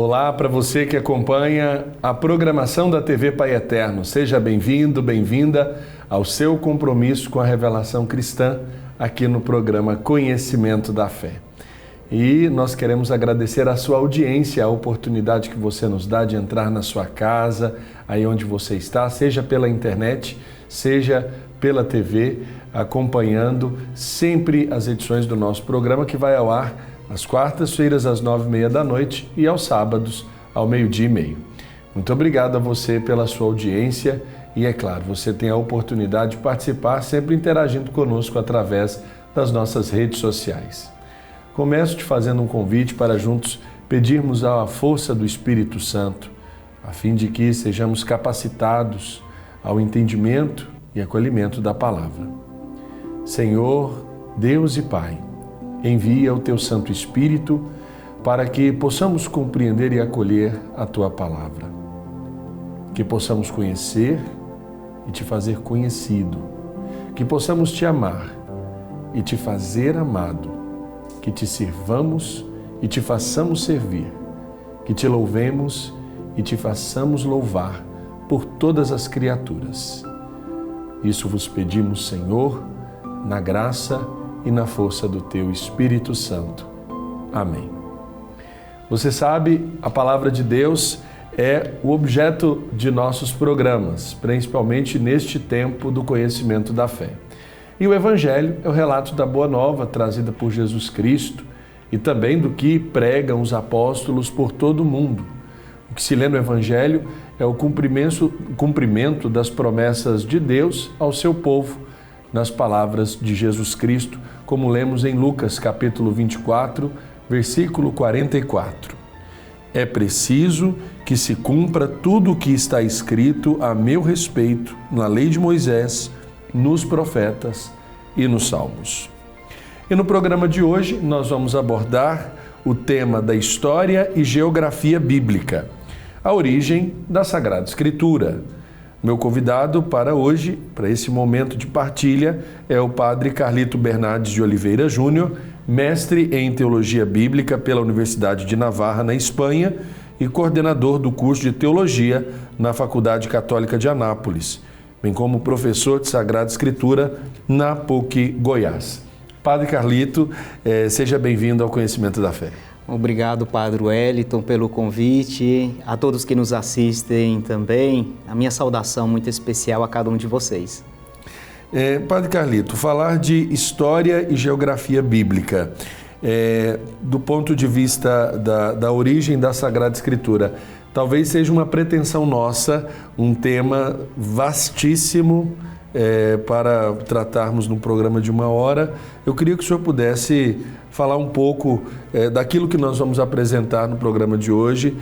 Olá para você que acompanha a programação da TV Pai Eterno. Seja bem-vindo, bem-vinda ao seu compromisso com a revelação cristã aqui no programa Conhecimento da Fé. E nós queremos agradecer a sua audiência, a oportunidade que você nos dá de entrar na sua casa, aí onde você está, seja pela internet, seja pela TV, acompanhando sempre as edições do nosso programa que vai ao ar às quartas-feiras às 9h30 da noite e aos sábados ao 12h30. Muito obrigado a você pela sua audiência e, é claro, você tem a oportunidade de participar sempre interagindo conosco através das nossas redes sociais. Começo te fazendo um convite para juntos pedirmos a força do Espírito Santo, a fim de que sejamos capacitados ao entendimento e acolhimento da palavra. Senhor, Deus e Pai, envia o Teu Santo Espírito para que possamos compreender e acolher a Tua palavra. Que possamos conhecer e Te fazer conhecido. Que possamos Te amar e Te fazer amado. Que Te sirvamos e Te façamos servir. Que Te louvemos e Te façamos louvar por todas as criaturas. Isso vos pedimos, Senhor, na graça e na força do Teu Espírito Santo. Amém. Você sabe, a Palavra de Deus é o objeto de nossos programas, principalmente neste tempo do conhecimento da fé. E o Evangelho é o relato da Boa Nova trazida por Jesus Cristo e também do que pregam os apóstolos por todo o mundo. O que se lê no Evangelho é o cumprimento das promessas de Deus ao seu povo, nas palavras de Jesus Cristo, como lemos em Lucas capítulo 24, versículo 44. É preciso que se cumpra tudo o que está escrito a meu respeito na lei de Moisés, nos profetas e nos salmos. E no programa de hoje nós vamos abordar o tema da história e geografia bíblica, a origem da Sagrada Escritura. Meu convidado para hoje, para esse momento de partilha, é o Padre Carlito Bernardes de Oliveira Júnior, mestre em Teologia Bíblica pela Universidade de Navarra, na Espanha, e coordenador do curso de Teologia na Faculdade Católica de Anápolis, bem como professor de Sagrada Escritura na PUC Goiás. Padre Carlito, seja bem-vindo ao Conhecimento da Fé. Obrigado, Padre Wellington, pelo convite. A todos que nos assistem também, a minha saudação muito especial a cada um de vocês. Padre Carlito, falar de história e geografia bíblica, do ponto de vista da origem da Sagrada Escritura, talvez seja uma pretensão nossa, um tema vastíssimo para tratarmos num programa de 1 hora. Eu queria que o senhor pudesse falar um pouco daquilo que nós vamos apresentar no programa de hoje,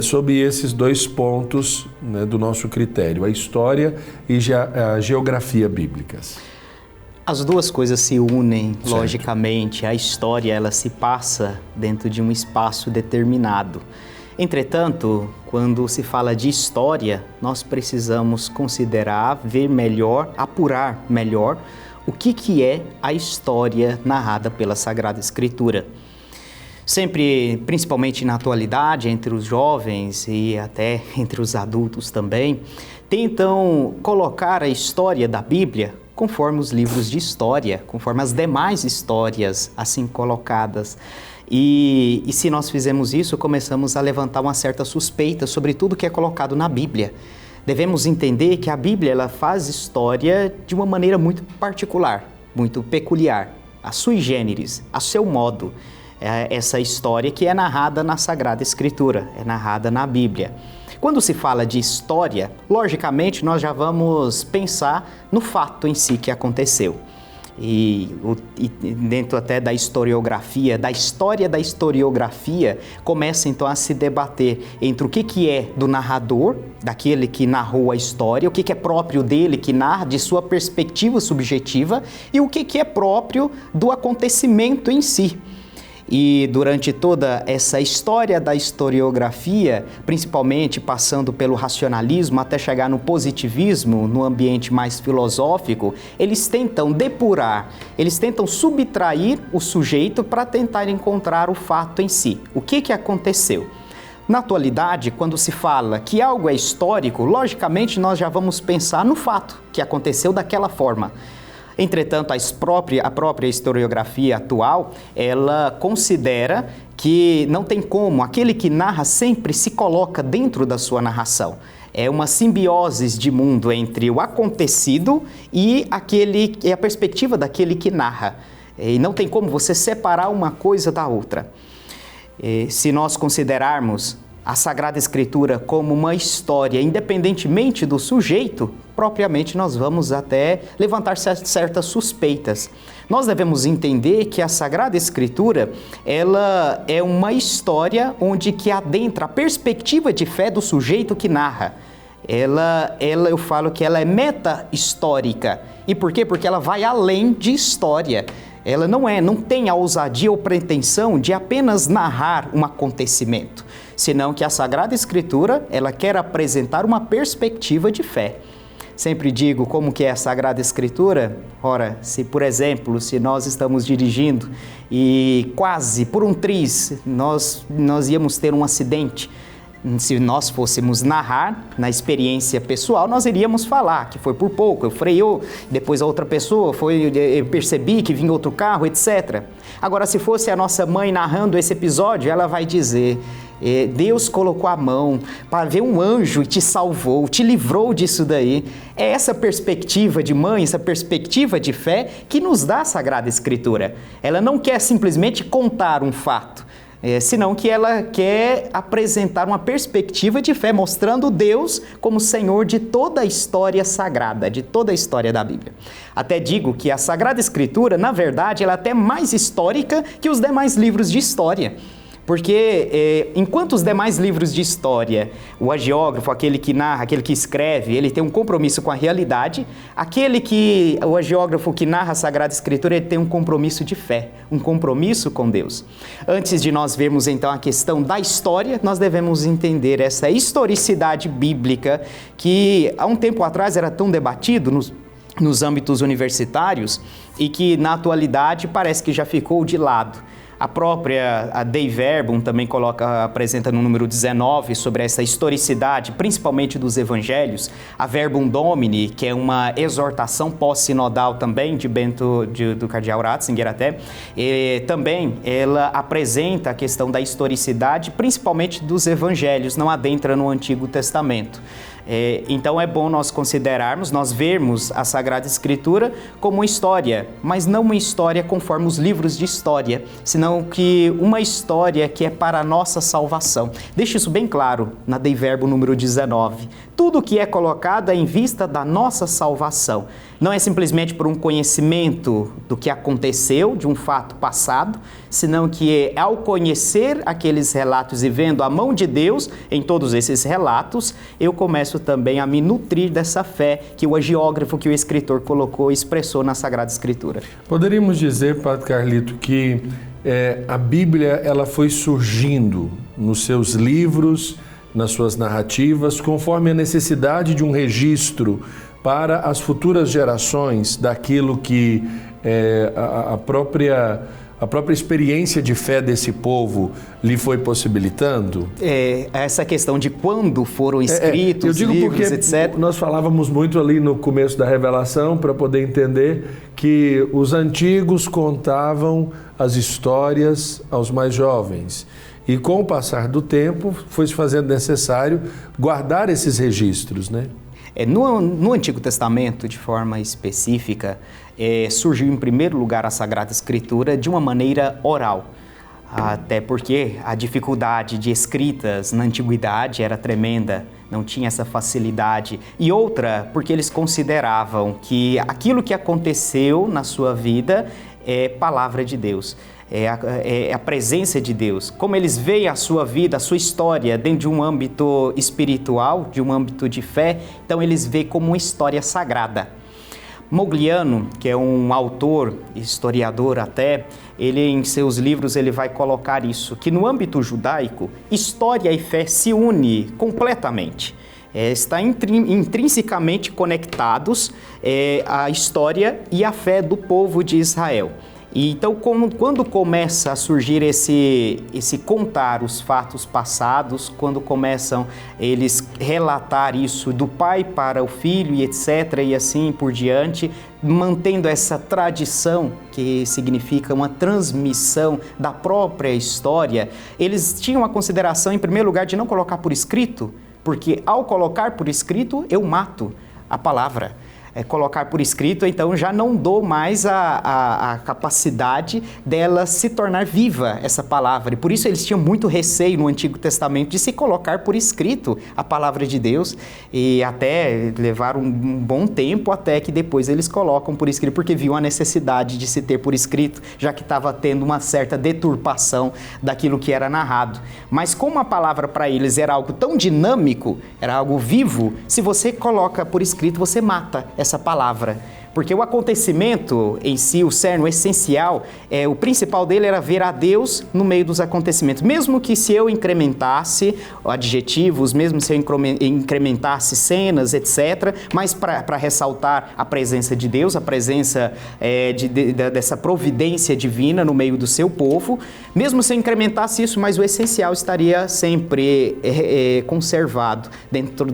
sobre esses dois pontos, né, do nosso critério, a história e a geografia bíblicas. As duas coisas se unem, certo. Logicamente. A história, ela se passa dentro de um espaço determinado. Entretanto, quando se fala de história, nós precisamos considerar, ver melhor, apurar melhor o que é a história narrada pela Sagrada Escritura. Sempre, principalmente na atualidade, entre os jovens e até entre os adultos também, tentam colocar a história da Bíblia conforme os livros de história, conforme as demais histórias assim colocadas. E se nós fizermos isso, começamos a levantar uma certa suspeita sobre tudo que é colocado na Bíblia. Devemos entender que a Bíblia ela faz história de uma maneira muito particular, muito peculiar, a sui generis, a seu modo. Essa história que é narrada na Sagrada Escritura, é narrada na Bíblia. Quando se fala de história, logicamente nós já vamos pensar no fato em si que aconteceu. E dentro até da historiografia, da história da historiografia, começa então a se debater entre o que é do narrador, daquele que narrou a história, o que é próprio dele, que narra de sua perspectiva subjetiva, e o que é próprio do acontecimento em si. E durante toda essa história da historiografia, principalmente passando pelo racionalismo até chegar no positivismo, no ambiente mais filosófico, eles tentam depurar, eles tentam subtrair o sujeito para tentar encontrar o fato em si. O que aconteceu? Na atualidade, quando se fala que algo é histórico, logicamente nós já vamos pensar no fato que aconteceu daquela forma. Entretanto, a própria historiografia atual, ela considera que não tem como, aquele que narra sempre se coloca dentro da sua narração. É uma simbiose de mundo entre o acontecido e a perspectiva daquele que narra. E não tem como você separar uma coisa da outra. Se nós considerarmos a Sagrada Escritura como uma história, independentemente do sujeito, propriamente nós vamos até levantar certas suspeitas. Nós devemos entender que a Sagrada Escritura, ela é uma história onde que adentra a perspectiva de fé do sujeito que narra. Eu falo que ela é meta-histórica. E por quê? Porque ela vai além de história. Ela não tem a ousadia ou pretensão de apenas narrar um acontecimento, senão que a Sagrada Escritura, ela quer apresentar uma perspectiva de fé. Sempre digo como que é a Sagrada Escritura. Ora, por exemplo, se nós estamos dirigindo e quase por um triz nós íamos ter um acidente, se nós fôssemos narrar na experiência pessoal, nós iríamos falar que foi por pouco, eu freou, depois a outra pessoa eu percebi que vinha outro carro, etc. Agora, se fosse a nossa mãe narrando esse episódio, ela vai dizer: Deus colocou a mão para ver um anjo e te salvou, te livrou disso daí. É essa perspectiva de mãe, essa perspectiva de fé que nos dá a Sagrada Escritura. Ela não quer simplesmente contar um fato, senão que ela quer apresentar uma perspectiva de fé, mostrando Deus como Senhor de toda a história sagrada, de toda a história da Bíblia. Até digo que a Sagrada Escritura, na verdade, ela é até mais histórica que os demais livros de história. Porque enquanto os demais livros de história, o agiógrafo, aquele que narra, aquele que escreve, ele tem um compromisso com a realidade, o agiógrafo que narra a Sagrada Escritura, ele tem um compromisso de fé, um compromisso com Deus. Antes de nós vermos então a questão da história, nós devemos entender essa historicidade bíblica que há um tempo atrás era tão debatido nos âmbitos universitários e que na atualidade parece que já ficou de lado. A Dei Verbum também apresenta no número 19 sobre essa historicidade, principalmente dos evangelhos. A Verbum Domini, que é uma exortação pós-sinodal também do cardeal Ratzinger até, também ela apresenta a questão da historicidade, principalmente dos evangelhos, não adentra no Antigo Testamento. Então é bom nós vermos a Sagrada Escritura como uma história, mas não uma história conforme os livros de história, senão que uma história que é para a nossa salvação. Deixe isso bem claro na Dei Verbum número 19. Tudo que é colocado é em vista da nossa salvação. Não é simplesmente por um conhecimento do que aconteceu, de um fato passado, senão que ao conhecer aqueles relatos e vendo a mão de Deus em todos esses relatos, eu começo também a me nutrir dessa fé que o agiógrafo, que o escritor colocou e expressou na Sagrada Escritura. Poderíamos dizer, Padre Carlito, que a Bíblia ela foi surgindo nos seus livros, nas suas narrativas, conforme a necessidade de um registro para as futuras gerações daquilo que a própria experiência de fé desse povo lhe foi possibilitando? Essa questão de quando foram escritos, eu digo livros, porque etc. Nós falávamos muito ali no começo da revelação para poder entender que os antigos contavam as histórias aos mais jovens. E com o passar do tempo foi se fazendo necessário guardar esses registros, né? No Antigo Testamento, de forma específica, surgiu em primeiro lugar a Sagrada Escritura de uma maneira oral. Até porque a dificuldade de escritas na antiguidade era tremenda, não tinha essa facilidade. E outra, porque eles consideravam que aquilo que aconteceu na sua vida é palavra de Deus. É a presença de Deus. Como eles veem a sua vida, a sua história dentro de um âmbito espiritual, de um âmbito de fé, então eles veem como uma história sagrada. Mogliano, que é um autor, historiador até, ele em seus livros ele vai colocar isso, que no âmbito judaico, história e fé se unem completamente. Está intrinsecamente conectados a história e a fé do povo de Israel. E então, quando começa a surgir esse contar os fatos passados, quando começam eles relatar isso do pai para o filho e etc, e assim por diante, mantendo essa tradição, que significa uma transmissão da própria história, eles tinham a consideração, em primeiro lugar, de não colocar por escrito, porque ao colocar por escrito, eu mato a palavra. Colocar por escrito, então já não dou mais a capacidade dela se tornar viva, essa palavra. E por isso eles tinham muito receio no Antigo Testamento de se colocar por escrito a palavra de Deus, e até levar um bom tempo até que depois eles colocam por escrito, porque viam a necessidade de se ter por escrito, já que estava tendo uma certa deturpação daquilo que era narrado. Mas como a palavra para eles era algo tão dinâmico, era algo vivo, se você coloca por escrito, você mata essa palavra. Porque o acontecimento em si, o cerne, o essencial, o principal dele era ver a Deus no meio dos acontecimentos. Mesmo que se eu incrementasse adjetivos, mesmo se eu incrementasse cenas, etc., mas para ressaltar a presença de Deus, a presença dessa providência divina no meio do seu povo, mesmo se eu incrementasse isso, mas o essencial estaria sempre conservado dentro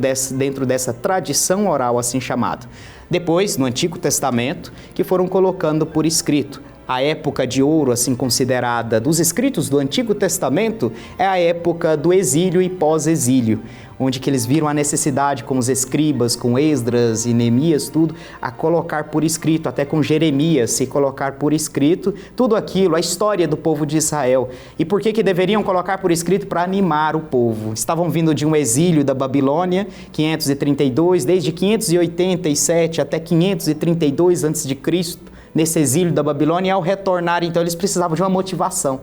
dessa tradição oral assim chamada. Depois, no Antigo Testamento, que foram colocando por escrito. A época de ouro, assim considerada, dos escritos do Antigo Testamento, é a época do exílio e pós-exílio, onde que eles viram a necessidade, com os escribas, com Esdras e Neemias, tudo, a colocar por escrito, até com Jeremias, se colocar por escrito, tudo aquilo, a história do povo de Israel. E por que deveriam colocar por escrito? Para animar o povo. Estavam vindo de um exílio da Babilônia, 532, desde 587 até 532 a.C., nesse exílio da Babilônia, e ao retornar, então, eles precisavam de uma motivação.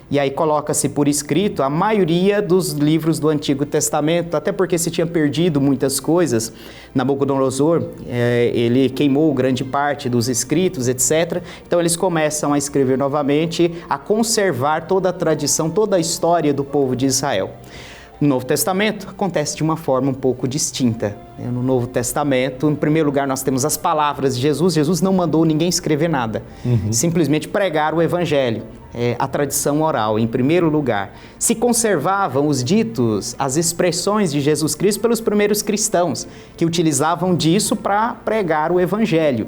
E aí coloca-se por escrito a maioria dos livros do Antigo Testamento, até porque se tinha perdido muitas coisas. Nabucodonosor, ele queimou grande parte dos escritos, etc. Então eles começam a escrever novamente, a conservar toda a tradição, toda a história do povo de Israel. No Novo Testamento acontece de uma forma um pouco distinta. No Novo Testamento, em primeiro lugar, nós temos as palavras de Jesus. Jesus não mandou ninguém escrever nada, simplesmente pregar o Evangelho, a tradição oral, em primeiro lugar. Se conservavam os ditos, as expressões de Jesus Cristo pelos primeiros cristãos, que utilizavam disso para pregar o Evangelho.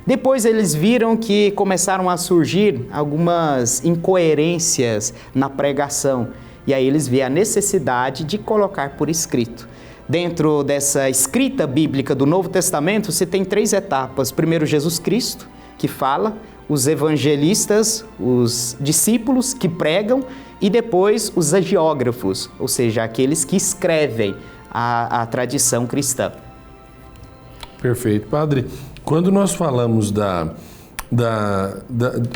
Depois eles viram que começaram a surgir algumas incoerências na pregação. E aí eles vêem a necessidade de colocar por escrito. Dentro dessa escrita bíblica do Novo Testamento, você tem 3 etapas. Primeiro, Jesus Cristo, que fala, os evangelistas, os discípulos que pregam, e depois os hagiógrafos, ou seja, aqueles que escrevem a tradição cristã. Perfeito. Padre, quando nós falamos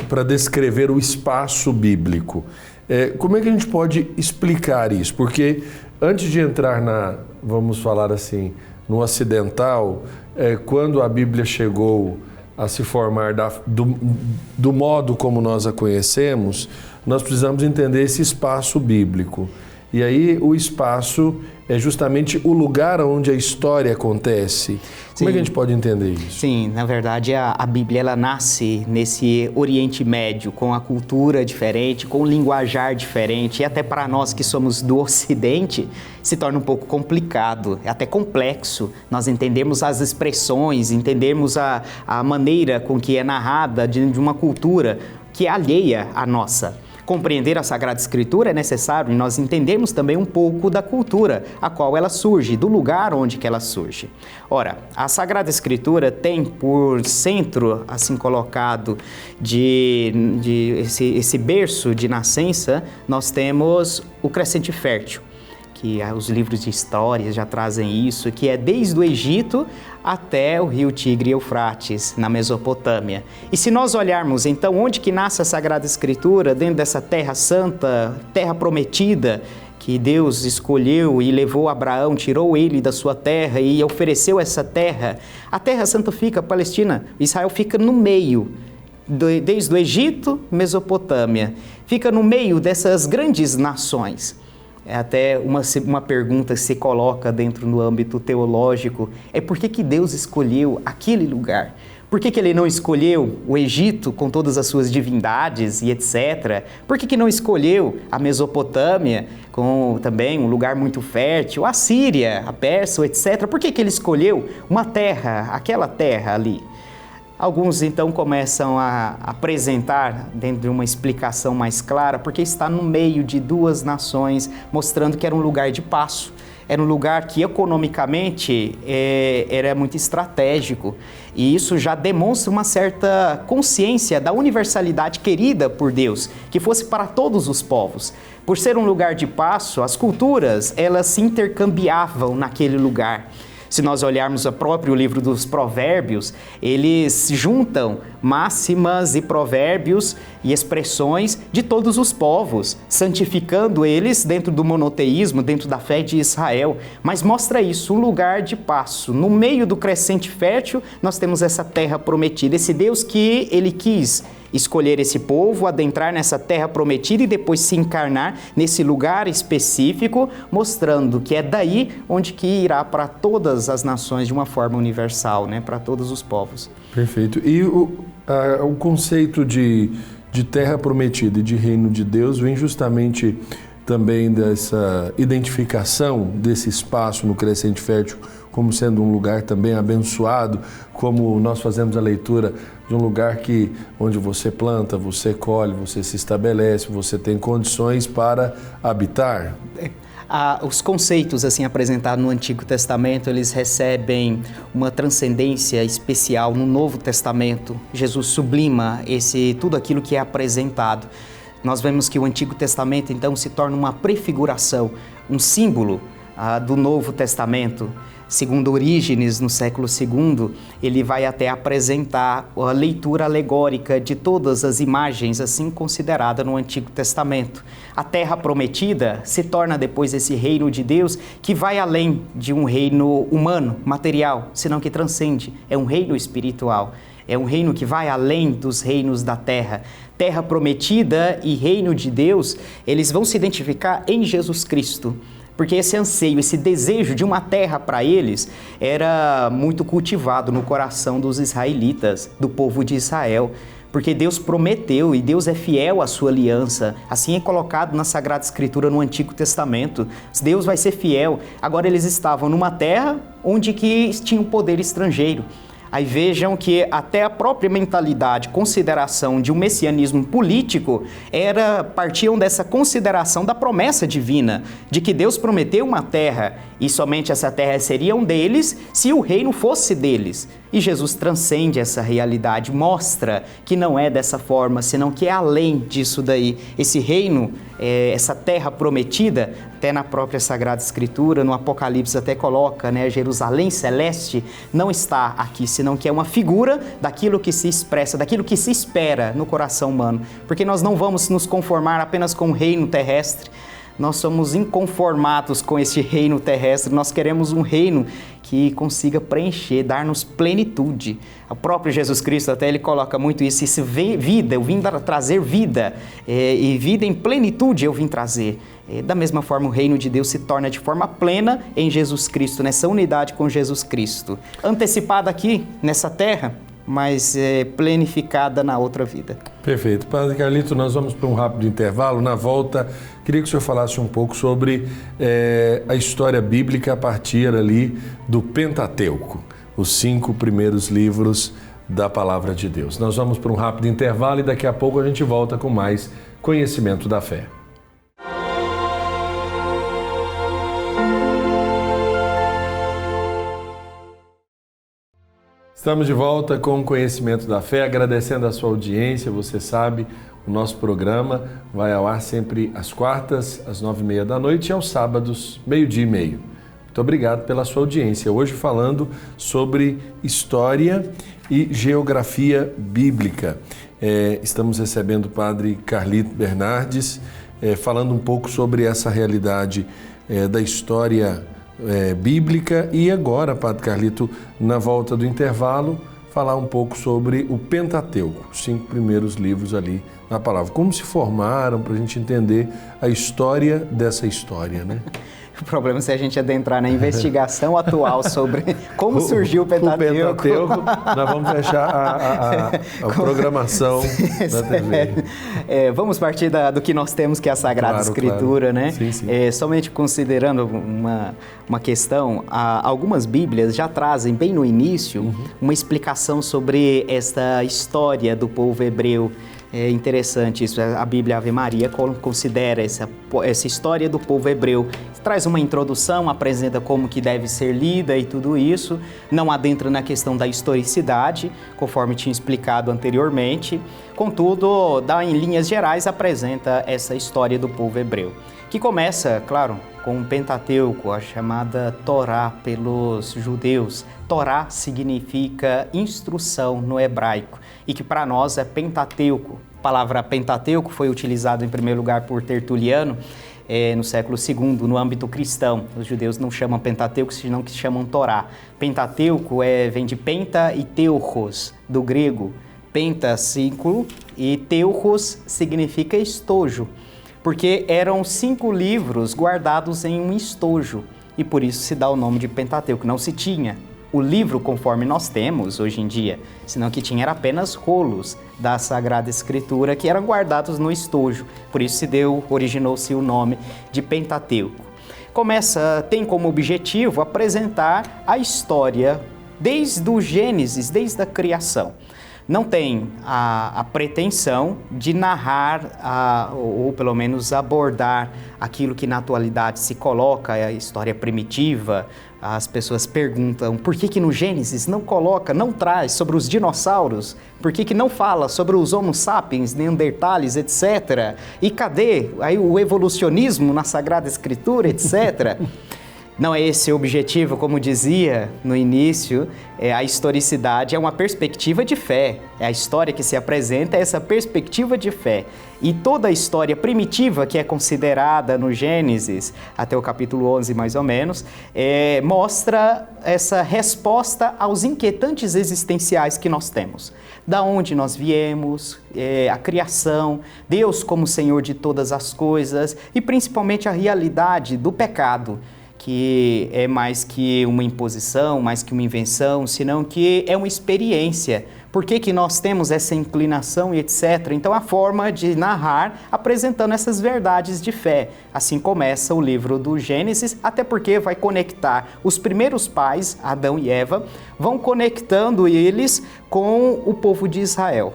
para descrever o espaço bíblico, como é que a gente pode explicar isso? Porque antes de entrar vamos falar assim, no ocidental, quando a Bíblia chegou a se formar do modo como nós a conhecemos, nós precisamos entender esse espaço bíblico. E aí o espaço é justamente o lugar onde a história acontece. Como é que a gente pode entender isso? Sim, na verdade a Bíblia ela nasce nesse Oriente Médio, com a cultura diferente, com o linguajar diferente, e até para nós que somos do Ocidente, se torna um pouco complicado, é até complexo. Nós entendemos as expressões, entendemos a maneira com que é narrada de uma cultura que é alheia à nossa. Compreender a Sagrada Escritura é necessário e nós entendemos também um pouco da cultura a qual ela surge, do lugar onde que ela surge. Ora, a Sagrada Escritura tem por centro, assim colocado, esse berço de nascença, nós temos o crescente fértil, que os livros de história já trazem isso, que é desde o Egito até o rio Tigre e Eufrates, na Mesopotâmia. E se nós olharmos, então, onde que nasce a Sagrada Escritura, dentro dessa terra santa, terra prometida, que Deus escolheu e levou Abraão, tirou ele da sua terra e ofereceu essa terra, a Terra Santa fica, a Palestina, Israel fica no meio, desde o Egito, Mesopotâmia, fica no meio dessas grandes nações. É até uma pergunta que se coloca dentro do âmbito teológico, por que Deus escolheu aquele lugar? Por que ele não escolheu o Egito com todas as suas divindades e etc? Por que não escolheu a Mesopotâmia com também um lugar muito fértil, a Síria, a Pérsia, etc? Por que ele escolheu uma terra, aquela terra ali? Alguns então começam a apresentar dentro de uma explicação mais clara, porque está no meio de duas nações, mostrando que era um lugar de passo. Era um lugar que economicamente era muito estratégico, e isso já demonstra uma certa consciência da universalidade querida por Deus, que fosse para todos os povos. Por ser um lugar de passo, as culturas elas se intercambiavam naquele lugar. Se nós olharmos o próprio livro dos Provérbios, eles juntam máximas e provérbios e expressões de todos os povos, santificando eles dentro do monoteísmo, dentro da fé de Israel. Mas mostra isso, um lugar de passo. No meio do crescente fértil, nós temos essa terra prometida, esse Deus que ele quis escolher esse povo, adentrar nessa terra prometida e depois se encarnar nesse lugar específico, mostrando que é daí onde que irá para todas as nações de uma forma universal, né? Para todos os povos. Perfeito. E o conceito de terra prometida e de reino de Deus vem justamente também dessa identificação desse espaço no crescente fértil como sendo um lugar também abençoado, como nós fazemos a leitura de um lugar onde você planta, você colhe, você se estabelece, você tem condições para habitar. Os conceitos assim apresentados no Antigo Testamento, eles recebem uma transcendência especial no Novo Testamento. Jesus sublima tudo aquilo que é apresentado. Nós vemos que o Antigo Testamento, então, se torna uma prefiguração, um símbolo do Novo Testamento. Segundo Orígenes, no século II, ele vai até apresentar a leitura alegórica de todas as imagens assim consideradas no Antigo Testamento. A Terra Prometida se torna depois esse reino de Deus que vai além de um reino humano, material, senão que transcende. É um reino espiritual. É um reino que vai além dos reinos da terra. Terra Prometida e reino de Deus, eles vão se identificar em Jesus Cristo. Porque esse anseio, esse desejo de uma terra para eles era muito cultivado no coração dos israelitas, do povo de Israel. Porque Deus prometeu e Deus é fiel à sua aliança. Assim é colocado na Sagrada Escritura no Antigo Testamento. Deus vai ser fiel. Agora eles estavam numa terra onde que tinha um poder estrangeiro. Aí vejam que até a própria mentalidade, consideração de um messianismo político, partiam dessa consideração da promessa divina, de que Deus prometeu uma terra e somente essa terra seria deles se o reino fosse deles. E Jesus transcende essa realidade, mostra que não é dessa forma, senão que é além disso daí. Esse reino, essa terra prometida, até na própria Sagrada Escritura, no Apocalipse até coloca, né, Jerusalém celeste não está aqui, senão que é uma figura daquilo que se expressa, daquilo que se espera no coração humano. Porque nós não vamos nos conformar apenas com o reino terrestre, nós somos inconformados com este reino terrestre, nós queremos um reino que consiga preencher, dar-nos plenitude. O próprio Jesus Cristo até ele coloca muito isso, vida, eu vim trazer vida, e vida em plenitude eu vim trazer. Da mesma forma, o reino de Deus se torna de forma plena em Jesus Cristo, nessa unidade com Jesus Cristo. Antecipada aqui, nessa terra, mas planificada na outra vida. Perfeito. Padre Carlito, nós vamos para um rápido intervalo. Na volta, queria que o senhor falasse um pouco sobre a história bíblica a partir ali do Pentateuco, os 5 primeiros livros da Palavra de Deus. Nós vamos para um rápido intervalo e daqui a pouco a gente volta com mais conhecimento da fé. Estamos de volta com o Conhecimento da Fé, agradecendo a sua audiência. Você sabe, o nosso programa vai ao ar sempre às quartas, às 9h30 da noite e aos sábados, 12h30. Muito obrigado pela sua audiência. Hoje falando sobre história e geografia bíblica. Estamos recebendo o Padre Carlito Bernardes, falando um pouco sobre essa realidade da história bíblica e agora, Padre Carlito, na volta do intervalo, falar um pouco sobre o Pentateuco, os 5 primeiros livros ali na palavra. Como se formaram para a gente entender a história dessa história, né? O problema é se a gente adentrar na investigação atual sobre como surgiu o Pentateuco. O Pentateuco, nós vamos fechar a programação da TV. Vamos partir do que nós temos, que é a Sagrada Escritura, né? Sim, sim. Somente considerando uma questão, algumas Bíblias já trazem bem no início uma explicação sobre esta história do povo hebreu. É interessante isso, a Bíblia Ave Maria considera essa história do povo hebreu. Traz uma introdução, apresenta como que deve ser lida e tudo isso, não adentra na questão da historicidade, conforme tinha explicado anteriormente. Contudo, em linhas gerais, apresenta essa história do povo hebreu, que começa, claro, com o Pentateuco, a chamada Torá pelos judeus. Torá significa instrução no hebraico, e que para nós é Pentateuco. A palavra Pentateuco foi utilizada em primeiro lugar por Tertuliano no século II, no âmbito cristão. Os judeus não chamam Pentateuco, senão que chamam Torá. Pentateuco vem de penta e teuchos, do grego. Penta, círculo, e teuchos significa estojo, porque eram 5 livros guardados em um estojo, e por isso se dá o nome de Pentateuco. Não se tinha o livro conforme nós temos hoje em dia, senão que tinha era apenas rolos da Sagrada Escritura que eram guardados no estojo. Por isso originou-se o nome de Pentateuco. Tem como objetivo apresentar a história desde o Gênesis, desde a criação. Não tem a pretensão de narrar, ou pelo menos abordar aquilo que na atualidade se coloca, a história primitiva. As pessoas perguntam por que no Gênesis não traz sobre os dinossauros, por que não fala sobre os Homo sapiens, Neandertales, etc. E cadê aí o evolucionismo na Sagrada Escritura, etc. Não é esse o objetivo, como dizia no início, a historicidade é uma perspectiva de fé. É a história que se apresenta, essa perspectiva de fé. E toda a história primitiva que é considerada no Gênesis, até o capítulo 11 mais ou menos, mostra essa resposta aos inquietantes existenciais que nós temos. Da onde nós viemos, a criação, Deus como Senhor de todas as coisas e principalmente a realidade do pecado, que é mais que uma imposição, mais que uma invenção, senão que é uma experiência. Por que nós temos essa inclinação e etc? Então, a forma de narrar apresentando essas verdades de fé. Assim começa o livro do Gênesis, até porque vai conectar os primeiros pais, Adão e Eva, vão conectando eles com o povo de Israel.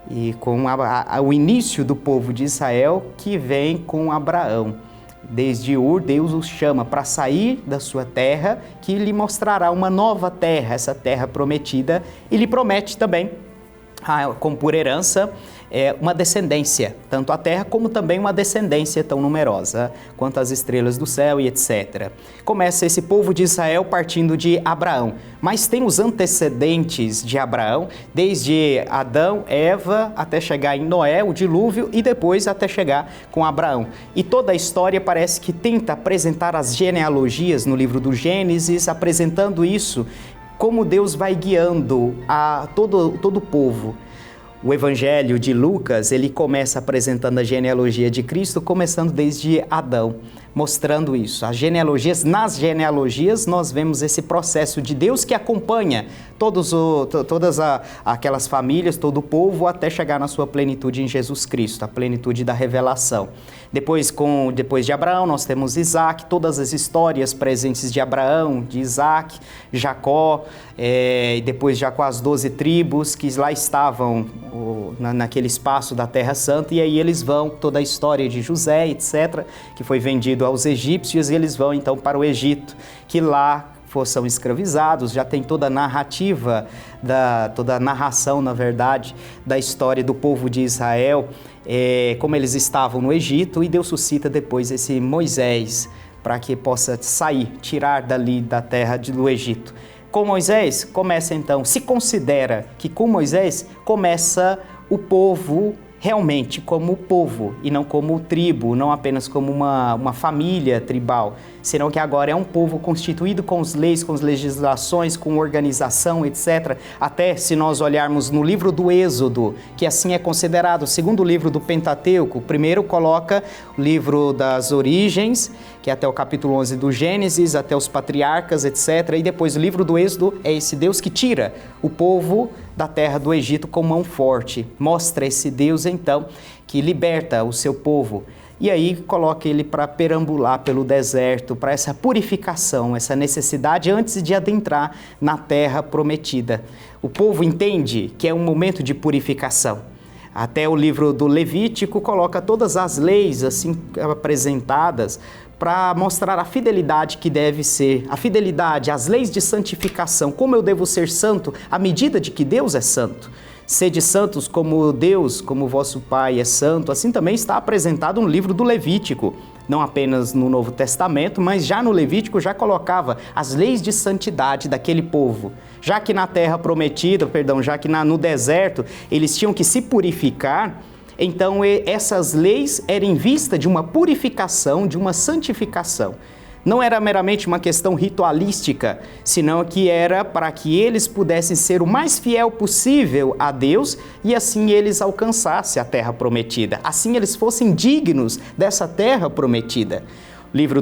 E com o início do povo de Israel, que vem com Abraão. Desde Ur, Deus os chama para sair da sua terra, que lhe mostrará uma nova terra, essa terra prometida, e lhe promete também, como por herança, uma descendência, tanto a terra como também uma descendência tão numerosa quanto as estrelas do céu e etc. Começa esse povo de Israel partindo de Abraão, mas tem os antecedentes de Abraão, desde Adão, Eva, até chegar em Noé, o dilúvio, e depois até chegar com Abraão. E toda a história parece que tenta apresentar as genealogias no livro do Gênesis, apresentando isso, como Deus vai guiando a todo o povo. O Evangelho de Lucas, ele começa apresentando a genealogia de Cristo, começando desde Adão, mostrando isso. Nas genealogias, nós vemos esse processo de Deus que acompanha todas aquelas famílias, todo o povo, até chegar na sua plenitude em Jesus Cristo, a plenitude da revelação. Depois de Abraão, nós temos Isaac, todas as histórias presentes de Abraão, de Isaac, Jacó, e depois já com as 12 tribos que lá estavam naquele espaço da Terra Santa, e aí eles vão, toda a história de José, etc., que foi vendido aos egípcios, e eles vão então para o Egito, que lá são escravizados, já tem toda a narrativa, toda a narração, na verdade, da história do povo de Israel, como eles estavam no Egito, e Deus suscita depois esse Moisés, para que possa tirar dali da terra do Egito. Com Moisés, se considera que com Moisés começa o povo realmente como povo e não como tribo, não apenas como uma família tribal, senão que agora é um povo constituído com as leis, com as legislações, com organização, etc. Até se nós olharmos no livro do Êxodo, que assim é considerado o segundo livro do Pentateuco, primeiro coloca o livro das origens, que é até o capítulo 11 do Gênesis, até os patriarcas, etc. E depois o livro do Êxodo é esse Deus que tira o povo da terra do Egito com mão forte. Mostra esse Deus, então, que liberta o seu povo. E aí coloca ele para perambular pelo deserto, para essa purificação, essa necessidade antes de adentrar na terra prometida. O povo entende que é um momento de purificação. Até o livro do Levítico coloca todas as leis assim apresentadas para mostrar a fidelidade que deve ser, a fidelidade às leis de santificação, como eu devo ser santo à medida de que Deus é santo. Sede santos como Deus, como vosso Pai é santo, assim também está apresentado no livro do Levítico. Não apenas no Novo Testamento, mas já no Levítico já colocava as leis de santidade daquele povo. Já que na terra prometida, já que no deserto, eles tinham que se purificar, então essas leis eram em vista de uma purificação, de uma santificação. Não era meramente uma questão ritualística, senão que era para que eles pudessem ser o mais fiel possível a Deus e assim eles alcançassem a terra prometida. Assim eles fossem dignos dessa terra prometida. O livro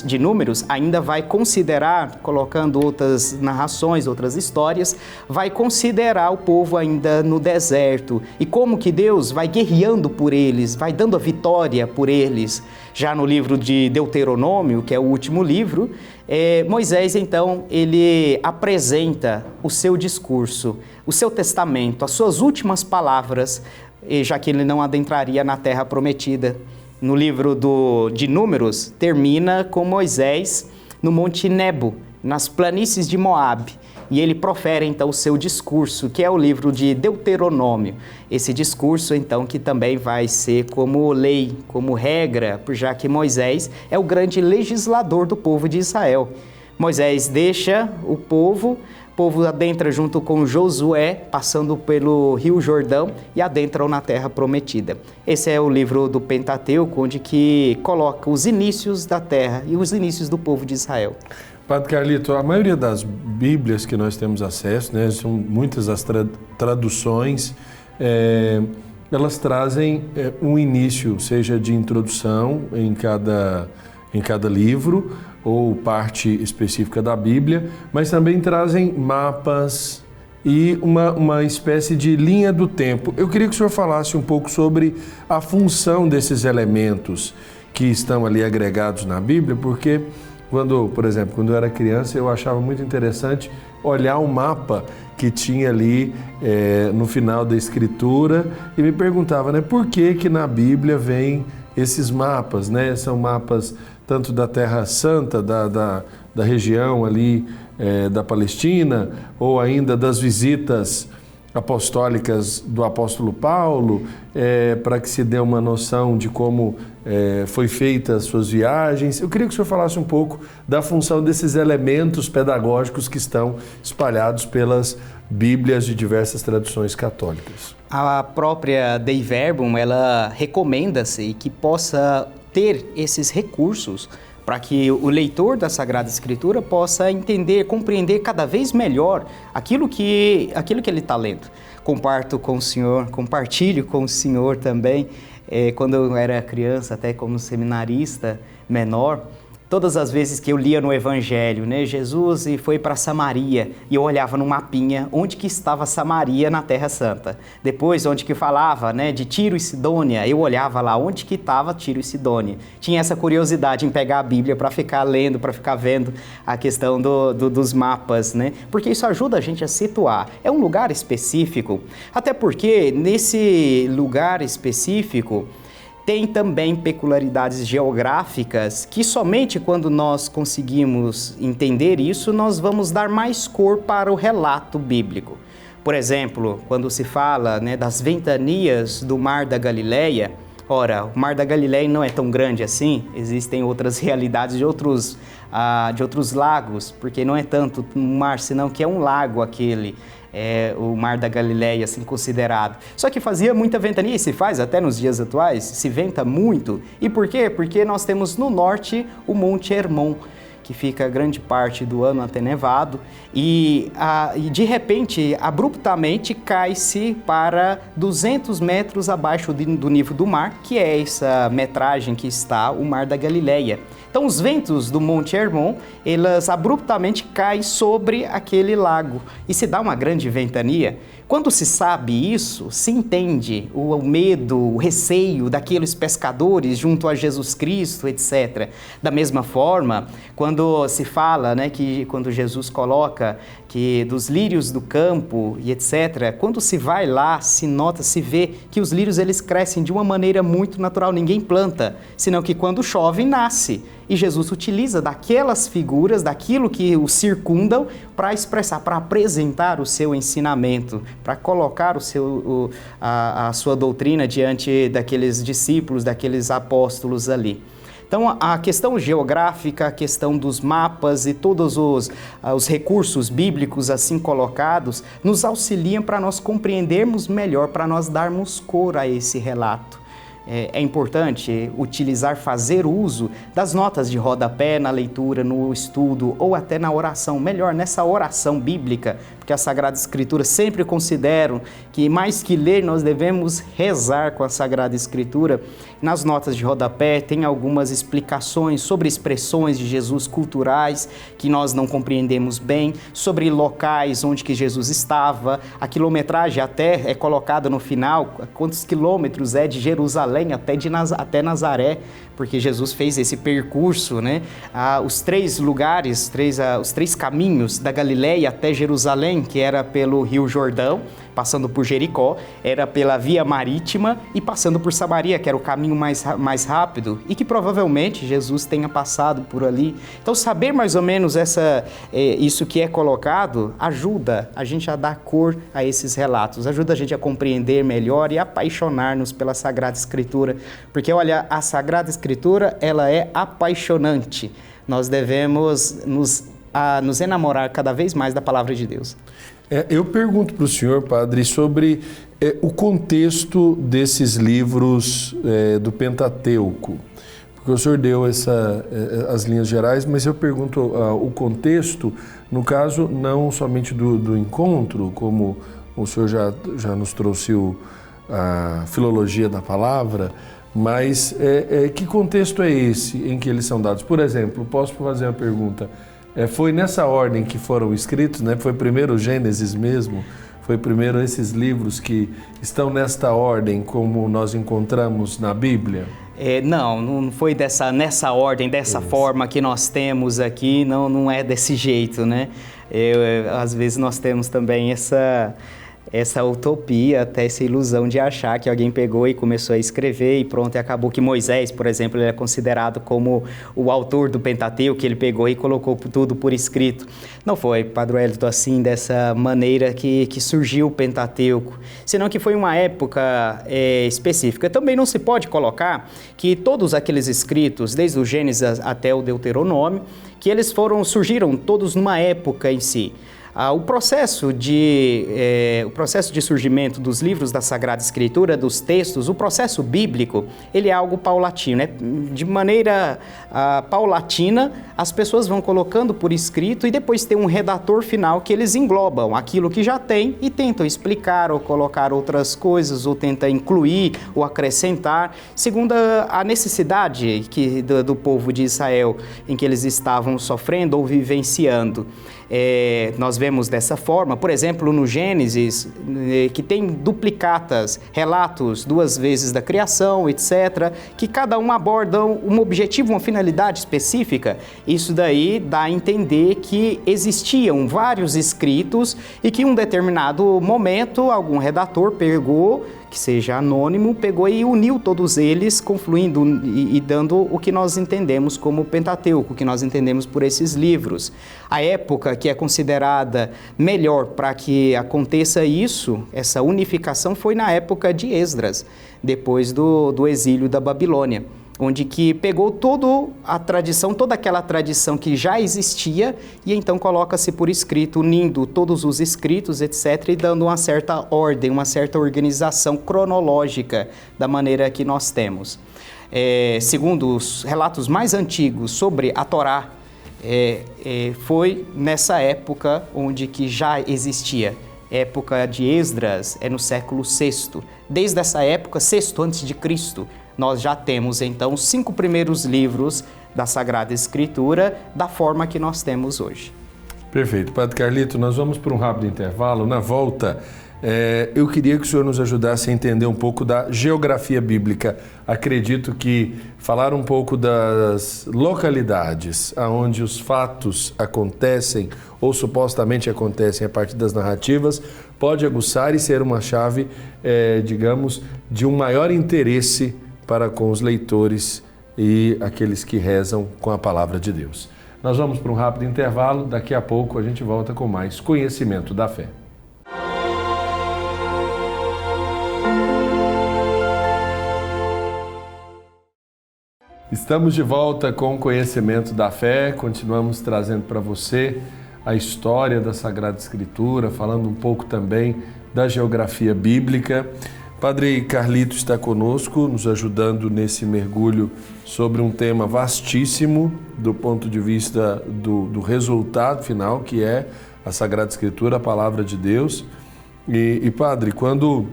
de Números ainda vai considerar, colocando outras narrações, outras histórias, vai considerar o povo ainda no deserto e como que Deus vai guerreando por eles, vai dando a vitória por eles. Já no livro de Deuteronômio, que é o último livro, Moisés, então, ele apresenta o seu discurso, o seu testamento, as suas últimas palavras, já que ele não adentraria na terra prometida. No livro de Números, termina com Moisés no Monte Nebo, nas planícies de Moabe. E ele profere, então, o seu discurso, que é o livro de Deuteronômio. Esse discurso, então, que também vai ser como lei, como regra, já que Moisés é o grande legislador do povo de Israel. Moisés deixa o povo adentra junto com Josué, passando pelo Rio Jordão e adentram na Terra Prometida. Esse é o livro do Pentateuco, onde que coloca os inícios da terra e os inícios do povo de Israel. Padre Carlito, a maioria das Bíblias que nós temos acesso, né, são muitas as traduções, elas trazem um início, seja de introdução em cada livro, ou parte específica da Bíblia, mas também trazem mapas e uma espécie de linha do tempo. Eu queria que o senhor falasse um pouco sobre a função desses elementos que estão ali agregados na Bíblia, porque por exemplo, quando eu era criança, eu achava muito interessante olhar o mapa que tinha ali no final da escritura e me perguntava, né, por que na Bíblia vem esses mapas, né? São mapas tanto da Terra Santa, da região ali da Palestina, ou ainda das visitas apostólicas do apóstolo Paulo, para que se dê uma noção de como foi feita as suas viagens. Eu queria que o senhor falasse um pouco da função desses elementos pedagógicos que estão espalhados pelas Bíblias de diversas traduções católicas. A própria Dei Verbum, ela recomenda-se que possa ter esses recursos para que o leitor da Sagrada Escritura possa entender, compreender cada vez melhor aquilo que ele está lendo. Compartilho com o senhor também, quando eu era criança, até como seminarista menor, todas as vezes que eu lia no Evangelho, né, Jesus foi para Samaria, e eu olhava no mapinha onde que estava Samaria na Terra Santa. Depois, onde que falava, né, de Tiro e Sidônia, eu olhava lá onde que estava Tiro e Sidônia. Tinha essa curiosidade em pegar a Bíblia para ficar lendo, para ficar vendo a questão dos mapas, né, porque isso ajuda a gente a situar. É um lugar específico, até porque nesse lugar específico tem também peculiaridades geográficas que somente quando nós conseguimos entender isso, nós vamos dar mais cor para o relato bíblico. Por exemplo, quando se fala, né, das ventanias do Mar da Galileia, ora, o Mar da Galileia não é tão grande assim, existem outras realidades de outros lagos, porque não é tanto um mar, senão que é um lago aquele. o Mar da Galileia, assim considerado. Só que fazia muita ventania, e se faz até nos dias atuais, se venta muito. E por quê? Porque nós temos no norte o Monte Hermon, que fica grande parte do ano até nevado, e de repente, abruptamente, cai-se para 200 metros abaixo do nível do mar, que é essa metragem que está o Mar da Galileia. Então, os ventos do Monte Hermon, elas abruptamente caem sobre aquele lago e se dá uma grande ventania. Quando se sabe isso, se entende o medo, o receio daqueles pescadores junto a Jesus Cristo, etc. Da mesma forma, quando se fala, né, que quando Jesus coloca que dos lírios do campo e etc., quando se vai lá, se nota, se vê que os lírios eles crescem de uma maneira muito natural, ninguém planta, senão que quando chove, nasce. E Jesus utiliza daquelas figuras, daquilo que o circundam, para expressar, para apresentar o seu ensinamento, para colocar a sua doutrina diante daqueles discípulos, daqueles apóstolos ali. Então, a questão geográfica, a questão dos mapas e todos os recursos bíblicos assim colocados nos auxiliam para nós compreendermos melhor, para nós darmos cor a esse relato. É importante utilizar, fazer uso das notas de rodapé na leitura, no estudo ou até na oração, melhor, nessa oração bíblica, porque a Sagrada Escritura sempre considero que mais que ler, nós devemos rezar com a Sagrada Escritura. Nas notas de rodapé tem algumas explicações sobre expressões de Jesus culturais que nós não compreendemos bem, sobre locais onde que Jesus estava, a quilometragem até é colocada no final, quantos quilômetros é de Jerusalém até Nazaré, porque Jesus fez esse percurso, né? Os três lugares, os três caminhos da Galileia até Jerusalém, que era pelo Rio Jordão, passando por Jericó, era pela via marítima e passando por Samaria, que era o caminho mais rápido e que provavelmente Jesus tenha passado por ali. Então, saber mais ou menos isso que é colocado ajuda a gente a dar cor a esses relatos, ajuda a gente a compreender melhor e apaixonar-nos pela Sagrada Escritura, porque, olha, a Sagrada Escritura, ela é apaixonante. Nós devemos nos enamorar cada vez mais da Palavra de Deus. Eu pergunto para o senhor, padre, sobre o contexto desses livros do Pentateuco, porque o senhor deu as linhas gerais, mas eu pergunto o contexto, no caso, não somente do encontro, como o senhor já nos trouxe a filologia da palavra, mas que contexto é esse em que eles são dados? Por exemplo, posso fazer uma pergunta? Foi nessa ordem que foram escritos, né? Foi primeiro o Gênesis mesmo? Foi primeiro esses livros que estão nesta ordem, como nós encontramos na Bíblia? Não foi nessa ordem, dessa forma que nós temos aqui, não é desse jeito, né? Às vezes nós temos também essa utopia, até essa ilusão de achar que alguém pegou e começou a escrever e pronto, e acabou que Moisés, por exemplo, ele é considerado como o autor do Pentateuco, que ele pegou e colocou tudo por escrito. Não foi, Padre Wellington, assim, dessa maneira que surgiu o Pentateuco, senão que foi uma época específica. Também não se pode colocar que todos aqueles escritos, desde o Gênesis até o Deuteronômio, que eles surgiram todos numa época em si. O processo de surgimento dos livros da Sagrada Escritura, dos textos, o processo bíblico, ele é algo paulatino, né? De maneira paulatina, as pessoas vão colocando por escrito e depois tem um redator final que eles englobam aquilo que já tem e tentam explicar ou colocar outras coisas, ou tentam incluir ou acrescentar, segundo a necessidade do povo de Israel em que eles estavam sofrendo ou vivenciando. Nós vemos dessa forma, por exemplo, no Gênesis, que tem duplicatas, relatos 2 vezes da criação, etc., que cada um aborda um objetivo, uma finalidade específica. Isso daí dá a entender que existiam vários escritos e que em um determinado momento algum redator pegou, que seja anônimo, pegou e uniu todos eles, confluindo e dando o que nós entendemos como Pentateuco, o que nós entendemos por esses livros. A época que é considerada melhor para que aconteça isso, essa unificação, foi na época de Esdras, depois do exílio da Babilônia. onde que pegou toda aquela tradição que já existia e então coloca-se por escrito, unindo todos os escritos, etc., e dando uma certa ordem, uma certa organização cronológica da maneira que nós temos. Segundo os relatos mais antigos sobre a Torá, foi nessa época onde que já existia. Época de Esdras é no século VI. Desde essa época, VI a.C., nós já temos então os 5 primeiros livros da Sagrada Escritura da forma que nós temos hoje. Perfeito. Padre Carlito, nós vamos para um rápido intervalo. Na volta, eu queria que o senhor nos ajudasse a entender um pouco da geografia bíblica. Acredito que falar um pouco das localidades onde os fatos acontecem ou supostamente acontecem a partir das narrativas pode aguçar e ser uma chave, digamos, de um maior interesse para com os leitores e aqueles que rezam com a palavra de Deus. Nós vamos para um rápido intervalo. Daqui a pouco a gente volta com mais Conhecimento da Fé. Estamos de volta com o Conhecimento da Fé, continuamos trazendo para você a história da Sagrada Escritura, falando um pouco também da geografia bíblica. Padre Carlito está conosco, nos ajudando nesse mergulho sobre um tema vastíssimo do ponto de vista do resultado final, que é a Sagrada Escritura, a Palavra de Deus. E Padre, quando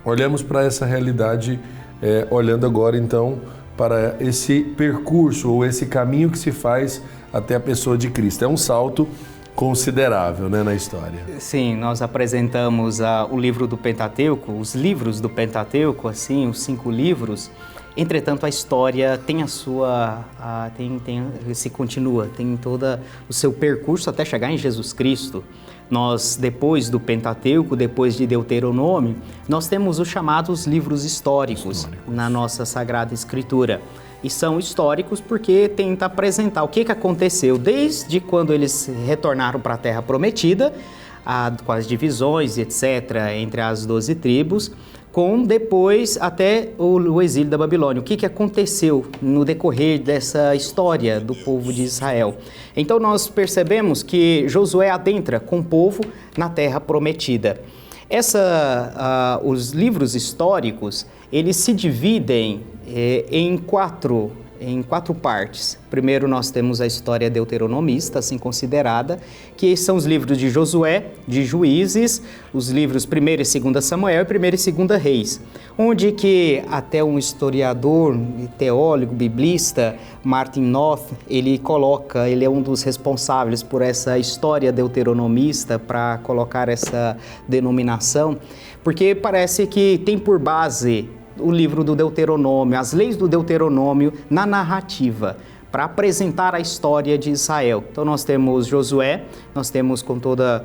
olhamos para essa realidade, olhando agora então para esse percurso ou esse caminho que se faz até a pessoa de Cristo. É um salto considerável, né, na história. Sim, nós apresentamos o livro do Pentateuco, os livros do Pentateuco, assim, os 5 livros. Entretanto, a história tem a sua, se continua, tem todo o seu percurso até chegar em Jesus Cristo. Nós, depois do Pentateuco, depois de Deuteronômio, nós temos os chamados livros históricos na nossa Sagrada Escritura. E são históricos porque tenta apresentar o que aconteceu desde quando eles retornaram para a Terra Prometida, com as divisões, etc., entre as 12 tribos, com depois até o exílio da Babilônia. O que aconteceu no decorrer dessa história do povo de Israel? Então nós percebemos que Josué adentra com o povo na Terra Prometida. Os livros históricos, eles se dividem em quatro partes. Primeiro nós temos a história deuteronomista, assim considerada, que são os livros de Josué, de Juízes, os livros 1º e 2º Samuel e 1º e 2º Reis, onde que até um historiador, teólogo, biblista, Martin Noth, ele é um dos responsáveis por essa história deuteronomista, para colocar essa denominação, porque parece que tem por base o livro do Deuteronômio, as leis do Deuteronômio na narrativa, para apresentar a história de Israel. Então nós temos Josué, nós temos com toda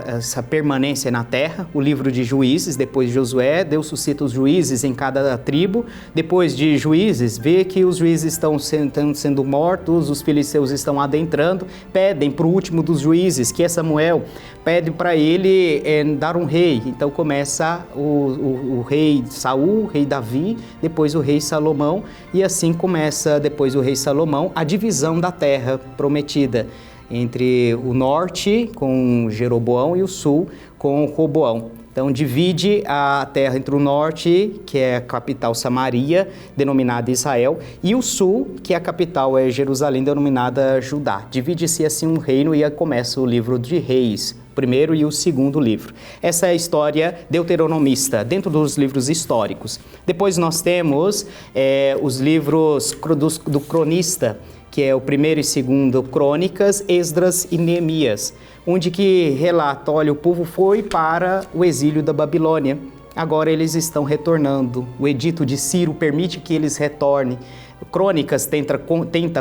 essa permanência na terra, o livro de Juízes, depois de Josué, Deus suscita os juízes em cada tribo, depois de Juízes, vê que os juízes estão sendo mortos, os filisteus estão adentrando, pedem para o último dos juízes, que é Samuel, pede para ele dar um rei. Então começa o rei Saul, o rei Davi, depois o rei Salomão, e assim começa depois o rei Salomão a divisão da terra prometida entre o norte com Jeroboão e o sul com Roboão. Então divide a terra entre o norte, que é a capital Samaria, denominada Israel, e o sul, que a capital é Jerusalém, denominada Judá. Divide-se assim um reino e aí começa o livro de Reis, o primeiro e o segundo livro. Essa é a história deuteronomista, dentro dos livros históricos. Depois nós temos os livros do cronista, que é o 1º e 2º Crônicas, Esdras e Neemias, onde que relata, olha, o povo foi para o exílio da Babilônia, agora eles estão retornando, o edito de Ciro permite que eles retornem. Crônicas tenta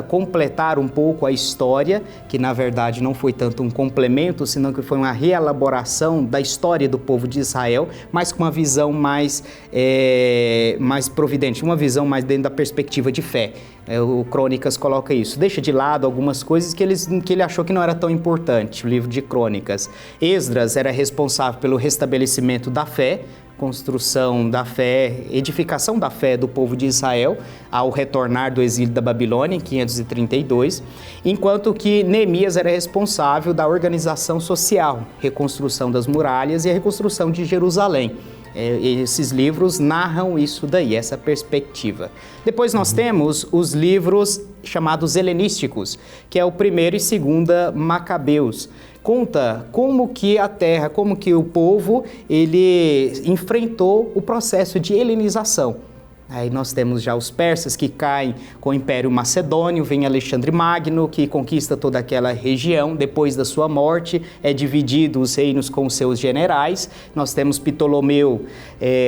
completar um pouco a história, que na verdade não foi tanto um complemento, senão que foi uma reelaboração da história do povo de Israel, mas com uma visão mais providente, uma visão mais dentro da perspectiva de fé. O Crônicas coloca isso, deixa de lado algumas coisas que ele achou que não era tão importante, o livro de Crônicas. Esdras era responsável pelo restabelecimento da fé, construção da fé, edificação da fé do povo de Israel ao retornar do exílio da Babilônia em 532, enquanto que Neemias era responsável da organização social, reconstrução das muralhas e a reconstrução de Jerusalém. Esses livros narram isso daí, essa perspectiva. Depois nós temos os livros chamados helenísticos, que é o 1º e 2ª Macabeus. Conta como que a terra, como que o povo, ele enfrentou o processo de helenização. Aí nós temos já os persas que caem com o Império Macedônio, vem Alexandre Magno que conquista toda aquela região, depois da sua morte é dividido os reinos com os seus generais. Nós temos Ptolomeu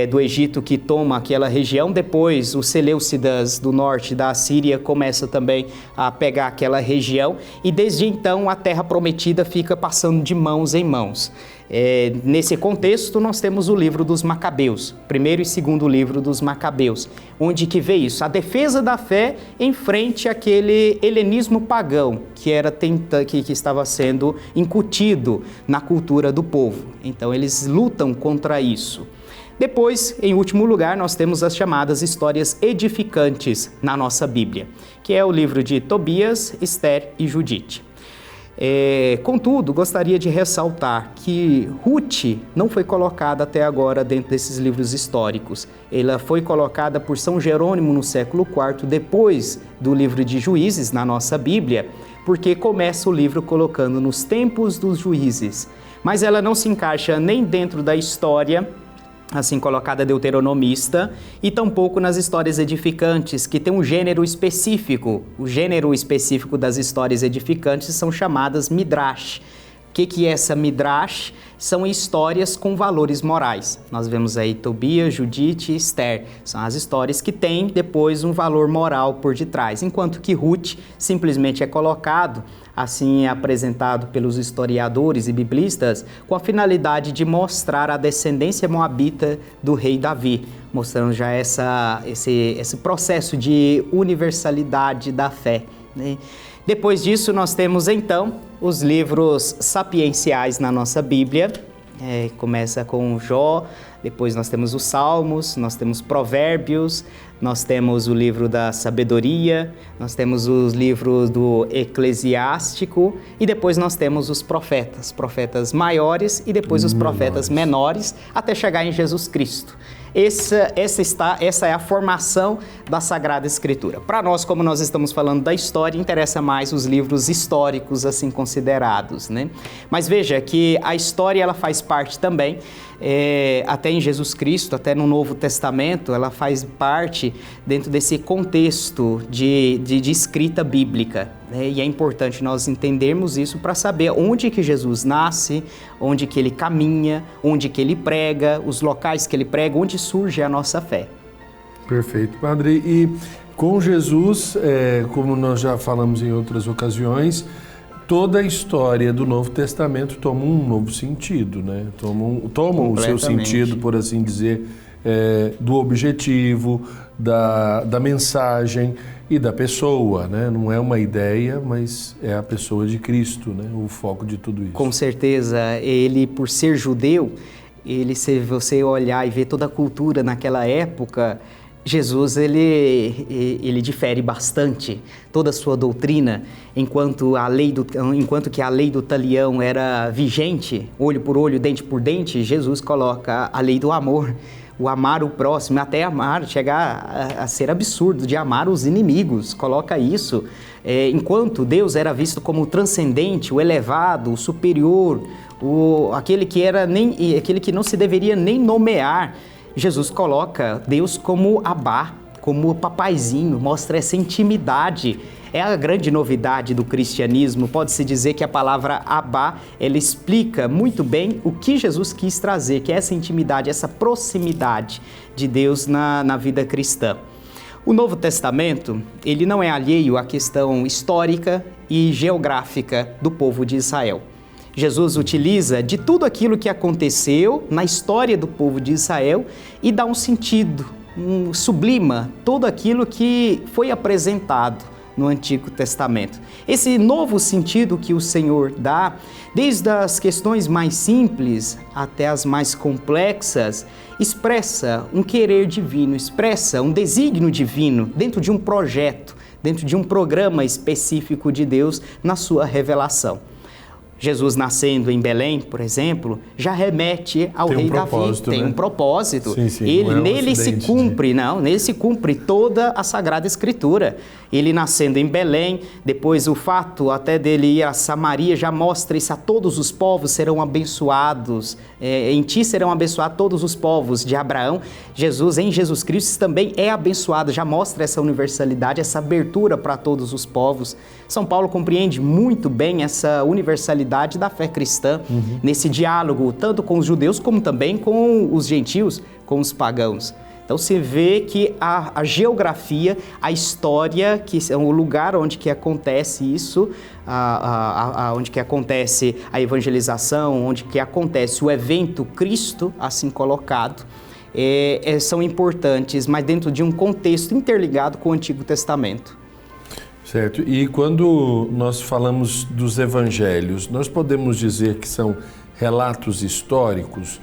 do Egito que toma aquela região, depois os Seleucidas do norte da Síria começa também a pegar aquela região e desde então a terra prometida fica passando de mãos em mãos. Nesse contexto, nós temos o livro dos Macabeus, 1º e 2º livro dos Macabeus, onde que vê isso, a defesa da fé em frente àquele helenismo pagão que estava sendo incutido na cultura do povo. Então, eles lutam contra isso. Depois, em último lugar, nós temos as chamadas histórias edificantes na nossa Bíblia, que é o livro de Tobias, Ester e Judite. Contudo, gostaria de ressaltar que Ruth não foi colocada até agora dentro desses livros históricos. Ela foi colocada por São Jerônimo no século IV, depois do livro de Juízes na nossa Bíblia, porque começa o livro colocando nos tempos dos juízes. Mas ela não se encaixa nem dentro da história, assim colocada deuteronomista, e tampouco nas histórias edificantes, que tem um gênero específico. O gênero específico das histórias edificantes são chamadas midrash. O que é essa midrash? São histórias com valores morais. Nós vemos aí Tobias, Judite e Ester. São as histórias que têm depois um valor moral por detrás, enquanto que Ruth simplesmente é colocado, assim é apresentado pelos historiadores e biblistas, com a finalidade de mostrar a descendência moabita do rei Davi, mostrando já esse processo de universalidade da fé, né? Depois disso, nós temos então os livros sapienciais na nossa Bíblia. Começa com Jó, depois nós temos os Salmos, nós temos Provérbios, nós temos o livro da Sabedoria, nós temos os livros do Eclesiástico e depois nós temos os profetas maiores e depois os profetas menores, até chegar em Jesus Cristo. Essa é a formação da Sagrada Escritura. Para nós, como nós estamos falando da história, interessa mais os livros históricos assim considerados, né? Mas veja que a história ela faz parte também, até em Jesus Cristo, até no Novo Testamento, ela faz parte dentro desse contexto de escrita bíblica, né? E é importante nós entendermos isso para saber onde que Jesus nasce, onde que ele caminha, onde que ele prega, os locais que ele prega, onde surge a nossa fé. Perfeito, Padre. E com Jesus, como nós já falamos em outras ocasiões, toda a história do Novo Testamento toma um novo sentido, né? Toma o seu sentido, por assim dizer, do objetivo, da mensagem e da pessoa, né? Não é uma ideia, mas é a pessoa de Cristo, né? O foco de tudo isso. Com certeza, ele, por ser judeu, se você olhar e ver toda a cultura naquela época, Jesus, ele difere bastante toda a sua doutrina, enquanto que a lei do talião era vigente, olho por olho, dente por dente, Jesus coloca a lei do amor, o amar o próximo, até chegar a ser absurdo, de amar os inimigos, coloca isso. Enquanto Deus era visto como o transcendente, o elevado, o superior, aquele que não se deveria nem nomear, Jesus coloca Deus como Abá, como papaizinho, mostra essa intimidade. É a grande novidade do cristianismo. Pode-se dizer que a palavra Abá, ela explica muito bem o que Jesus quis trazer, que é essa intimidade, essa proximidade de Deus na vida cristã. O Novo Testamento, ele não é alheio à questão histórica e geográfica do povo de Israel. Jesus utiliza de tudo aquilo que aconteceu na história do povo de Israel e dá um sentido, sublima tudo aquilo que foi apresentado no Antigo Testamento. Esse novo sentido que o Senhor dá, desde as questões mais simples até as mais complexas, expressa um querer divino, expressa um desígnio divino dentro de um projeto, dentro de um programa específico de Deus na sua revelação. Jesus nascendo em Belém, por exemplo, já remete ao rei Davi. Tem um propósito. Sim, Nele se cumpre toda a Sagrada Escritura. Ele nascendo em Belém, depois o fato até dele ir a Samaria já mostra isso: a todos os povos serão abençoados, em ti serão abençoados todos os povos de Abraão. Em Jesus Cristo também é abençoado, já mostra essa universalidade, essa abertura para todos os povos. São Paulo compreende muito bem essa universalidade da fé cristã, nesse diálogo, tanto com os judeus como também com os gentios, com os pagãos. Então se vê que a geografia, a história, que é o lugar onde que acontece isso, onde que acontece a evangelização, onde que acontece o evento Cristo, assim colocado, são importantes, mas dentro de um contexto interligado com o Antigo Testamento. Certo. E quando nós falamos dos evangelhos, nós podemos dizer que são relatos históricos?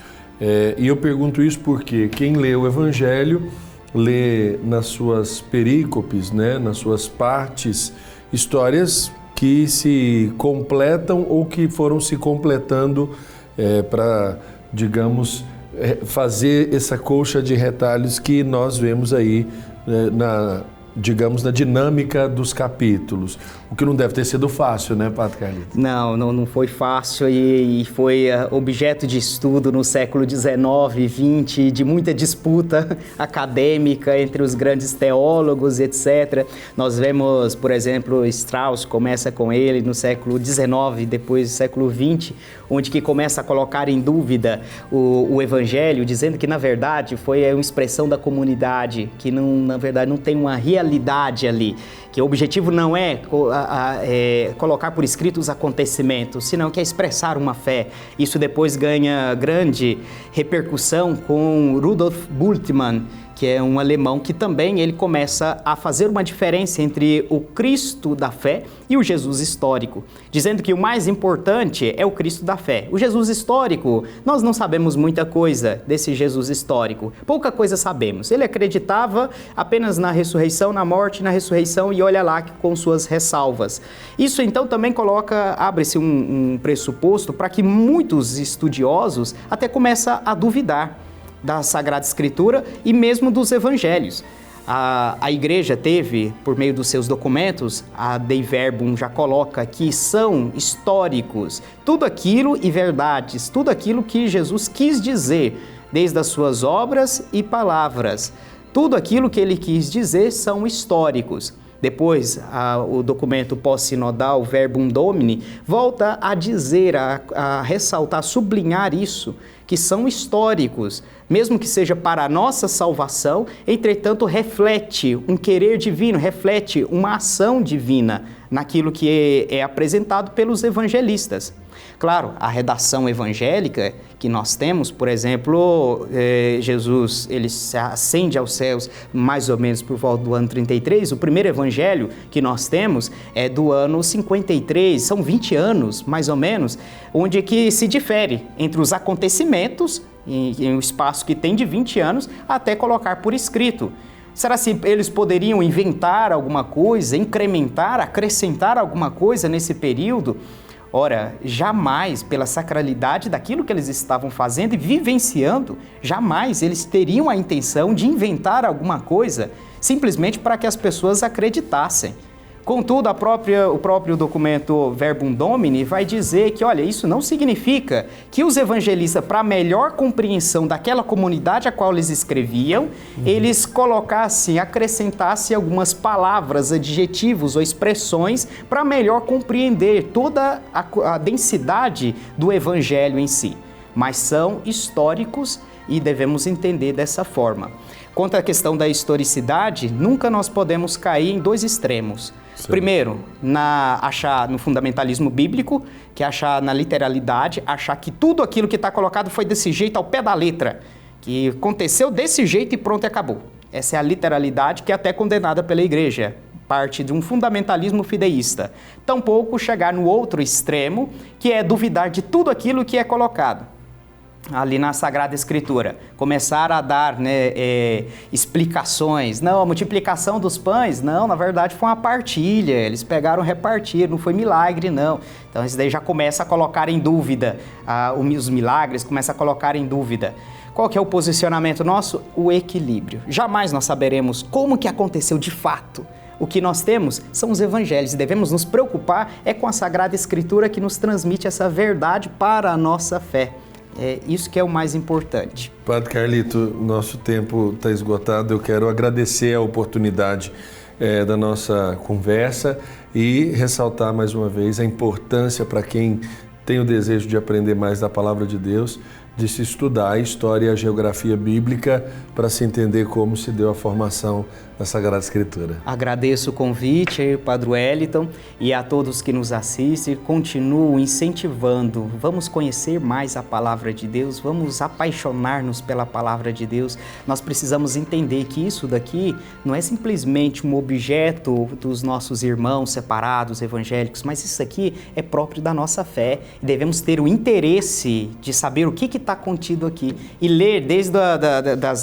E eu pergunto isso porque quem lê o Evangelho lê nas suas perícopes, né, nas suas partes, histórias que se completam ou que foram se completando para, digamos, fazer essa colcha de retalhos que nós vemos aí na dinâmica dos capítulos. O que não deve ter sido fácil, né, Padre Carlito? Não foi fácil e foi objeto de estudo no século XIX e XX, de muita disputa acadêmica entre os grandes teólogos, etc. Nós vemos, por exemplo, Strauss começa com ele no século XIX, depois do século XX, onde que começa a colocar em dúvida o Evangelho, dizendo que, na verdade, foi uma expressão da comunidade, que, na verdade, não tem uma realidade ali, que o objetivo não é colocar por escrito os acontecimentos, senão que é expressar uma fé. Isso depois ganha grande repercussão com Rudolf Bultmann, que é um alemão que também ele começa a fazer uma diferença entre o Cristo da fé e o Jesus histórico, dizendo que o mais importante é o Cristo da fé. O Jesus histórico, nós não sabemos muita coisa desse Jesus histórico, pouca coisa sabemos. Ele acreditava apenas na ressurreição, na morte, na ressurreição, e olha lá com suas ressalvas. Isso então também abre-se um pressuposto para que muitos estudiosos até começam a duvidar da Sagrada Escritura e mesmo dos Evangelhos. A Igreja teve, por meio dos seus documentos, a Dei Verbum já coloca que são históricos, tudo aquilo e verdades, tudo aquilo que Jesus quis dizer, desde as suas obras e palavras. Tudo aquilo que ele quis dizer são históricos. Depois, o documento pós-sinodal, Verbum Domini, volta a dizer, a ressaltar, a sublinhar isso, que são históricos, mesmo que seja para a nossa salvação, entretanto reflete um querer divino, reflete uma ação divina naquilo que é apresentado pelos evangelistas. Claro, a redação evangélica que nós temos, por exemplo, Jesus ele se ascende aos céus mais ou menos por volta do ano 33, o primeiro evangelho que nós temos é do ano 53, são 20 anos mais ou menos, onde que se difere entre os acontecimentos, em um espaço que tem de 20 anos, até colocar por escrito. Será que eles poderiam inventar alguma coisa, incrementar, acrescentar alguma coisa nesse período? Ora, jamais, pela sacralidade daquilo que eles estavam fazendo e vivenciando, jamais eles teriam a intenção de inventar alguma coisa simplesmente para que as pessoas acreditassem. Contudo, o próprio documento Verbum Domini vai dizer que, olha, isso não significa que os evangelistas, para melhor compreensão daquela comunidade a qual eles escreviam, eles colocassem, acrescentassem algumas palavras, adjetivos ou expressões para melhor compreender toda a densidade do evangelho em si. Mas são históricos e devemos entender dessa forma. Quanto à questão da historicidade, nunca nós podemos cair em dois extremos. Sim. Primeiro, achar no fundamentalismo bíblico, que é achar na literalidade, achar que tudo aquilo que está colocado foi desse jeito, ao pé da letra, que aconteceu desse jeito e pronto, e acabou. Essa é a literalidade que é até condenada pela Igreja, parte de um fundamentalismo fideísta. Tampouco chegar no outro extremo, que é duvidar de tudo aquilo que é colocado ali na Sagrada Escritura. Começar a dar explicações. Não, a multiplicação dos pães, não, na verdade foi uma partilha. Eles pegaram e repartiram, não foi milagre, não. Então isso daí já começa a colocar em dúvida os milagres, começa a colocar em dúvida. Qual que é o posicionamento nosso? O equilíbrio. Jamais nós saberemos como que aconteceu de fato. O que nós temos são os evangelhos e devemos nos preocupar com a Sagrada Escritura que nos transmite essa verdade para a nossa fé. É isso que é o mais importante. Padre Carlito, nosso tempo está esgotado. Eu quero agradecer a oportunidade da nossa conversa e ressaltar mais uma vez a importância para quem tem o desejo de aprender mais da Palavra de Deus, de se estudar a história e a geografia bíblica para se entender como se deu a formação da Sagrada Escritura. Agradeço o convite, Padre Wellington, e a todos que nos assistem. Continuo incentivando. Vamos conhecer mais a Palavra de Deus, vamos apaixonar-nos pela Palavra de Deus. Nós precisamos entender que isso daqui não é simplesmente um objeto dos nossos irmãos separados, evangélicos, mas isso aqui é próprio da nossa fé. E devemos ter o interesse de saber o que está contido aqui e ler desde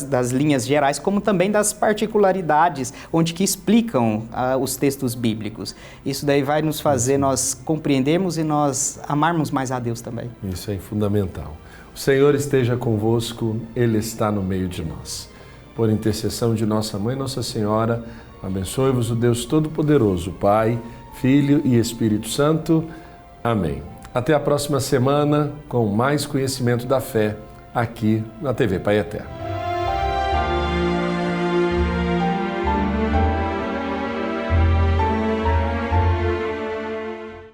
das linhas gerais, como também das particularidades, onde que explicam os textos bíblicos. Isso daí vai nos fazer nós compreendermos e nós amarmos mais a Deus também. Isso é fundamental. O Senhor esteja convosco, Ele está no meio de nós. Por intercessão de nossa Mãe, Nossa Senhora, abençoe-vos o Deus Todo-Poderoso, Pai, Filho e Espírito Santo. Amém. Até a próxima semana com mais conhecimento da fé aqui na TV Pai Eterno.